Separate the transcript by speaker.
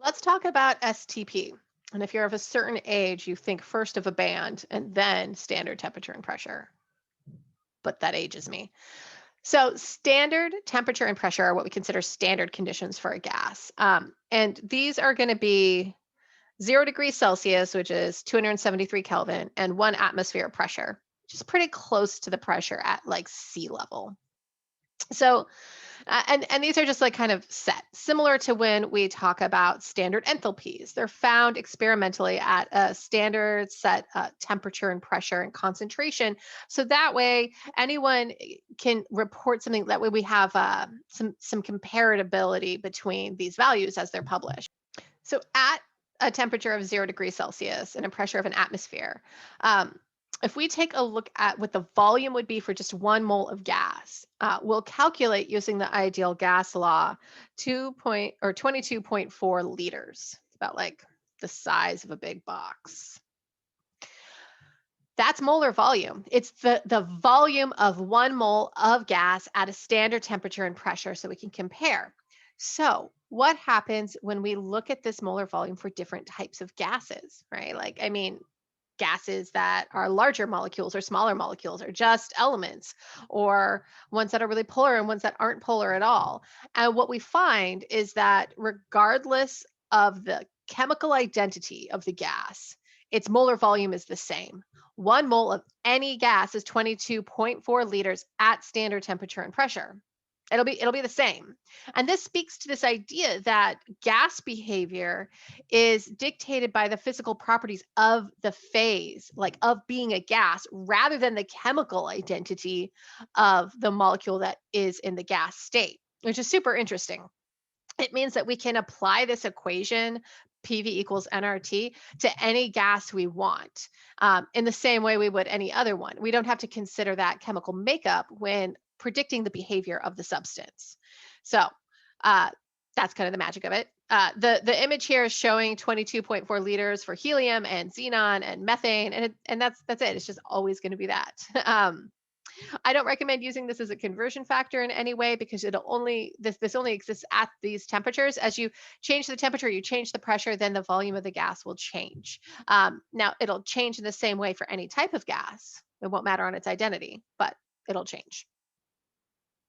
Speaker 1: Let's talk about STP. And if you're of a certain age, you think first of a band and then standard temperature and pressure. But that ages me. So, standard temperature and pressure are what we consider standard conditions for a gas. And these are going to be 0 degrees Celsius, which is 273 Kelvin, and 1 atmosphere of pressure, which is pretty close to the pressure at like sea level. So, and these are just like kind of set, similar to when we talk about standard enthalpies. They're found experimentally at a standard set temperature and pressure and concentration. So that way, anyone can report something. That way, we have some comparability between these values as they're published. So at a temperature of 0 degrees Celsius and a pressure of an atmosphere, um, if we take a look at what the volume would be for just 1 mole of gas, we'll calculate using the ideal gas law 22.4 liters. It's about like the size of a big box. That's molar volume. It's the volume of 1 mole of gas at a standard temperature and pressure so we can compare. So, what happens when we look at this molar volume for different types of gases, right? Like, I mean, gases that are larger molecules or smaller molecules or just elements or ones that are really polar and ones that aren't polar at all. And what we find is that regardless of the chemical identity of the gas, its molar volume is the same. 1 mole of any gas is 22.4 liters at standard temperature and pressure. It'll be the same. And this speaks to this idea that gas behavior is dictated by the physical properties of the phase, like of being a gas, rather than the chemical identity of the molecule that is in the gas state, which is super interesting. It means that we can apply this equation, PV equals nRT, to any gas we want in the same way we would any other one. We don't have to consider that chemical makeup when predicting the behavior of the substance. So uh, that's kind of the magic of it. The image here is showing 22.4 liters for helium and xenon and methane, and that's it. It's just always going to be that. I don't recommend using this as a conversion factor in any way because this only exists at these temperatures. As you change the temperature, you change the pressure, then the volume of the gas will change. Now it'll change in the same way for any type of gas. It won't matter on its identity, but it'll change.